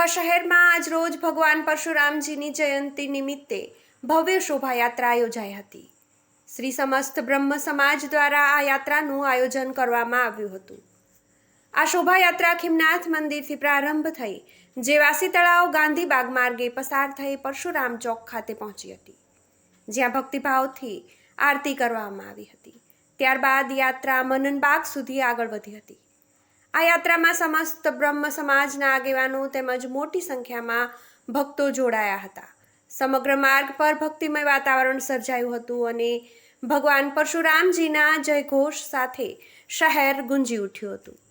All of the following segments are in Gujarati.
મહુવા શહેરમાં આજ રોજ ભગવાન પરશુરામજીની જયંતિ નિમિત્તે ભવ્ય શોભાયાત્રા યોજાઈ હતી। શ્રી સમસ્ત બ્રહ્મ સમાજ દ્વારા આ યાત્રાનું આયોજન કરવામાં આવ્યું હતું। આ શોભાયાત્રા ખીમનાથ મંદિરથી પ્રારંભ થઈ જે વાસી તળાવ ગાંધીબાગ માર્ગે પસાર થઈ પરશુરામ ચોક ખાતે પહોંચી હતી, જ્યાં ભક્તિભાવથી આરતી કરવામાં આવી હતી। ત્યારબાદ યાત્રા મનનબાગ સુધી આગળ વધી હતી। આ યાત્રામાં સમસ્ત બ્રહ્મ સમાજના આગેવાનો તેમજ મોટી સંખ્યામાં ભક્તો જોડાયા હતા। સમગ્ર માર્ગ પર ભક્તિમય વાતાવરણ સર્જાયું હતું અને ભગવાન પરશુરામજીના જયઘોષ સાથે શહેર ગુંજી ઉઠ્યું હતું।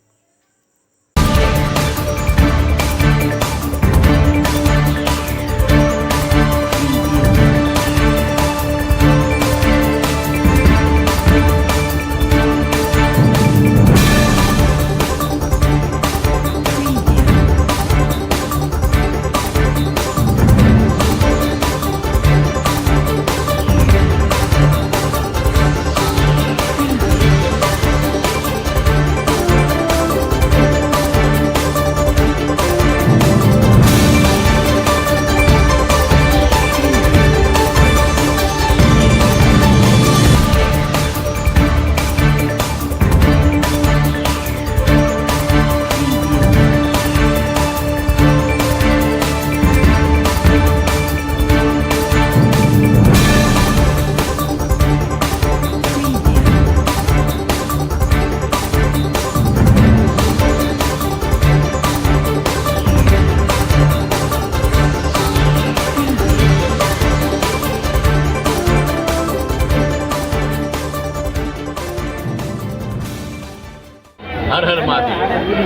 हर हर महादेव।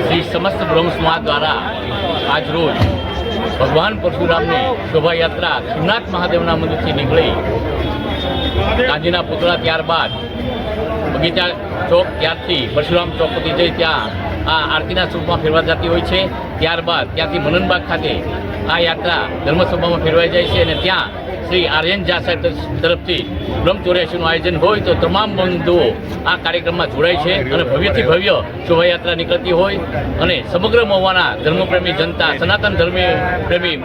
श्री समस्त ब्रह्म समाज द्वारा आज रोज भगवान परशुराम ने शोभा यात्रा खीमनाथ महादेव मंदिर से निकली गांधीना पुतळा त्यारबाद बगीचा चौक त्यारथी परशुराम चौक थी जई त्या आरतीना स्वरूपमां फेरवा जती होय छे। त्यारबाद त्यांथी मननबाग खाते आ यात्रा धर्मसभामां फेरवाई जाय छे अने त्यां श्री आर्यन झा साहेब तरफथी ब्रह्मचौर्यासीનું आयोजन होय तो तमाम बंधुओ आ कार्यक्रमમાં જોડાય છે અને ભવ્યથી ભવ્ય શોભાયાત્રા નીકળતી હોય અને સમગ્ર મહુવાના ધર્મપ્રેમી જનતા સનાતન ધર્મપ્રેમી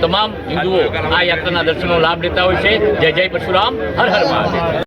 તમામ હિન્દુઓ આ યાત્રાના દર્શનનો લાભ લેતા હોય છે। જય જય પરશુરામ, હર હર મહાદેવ।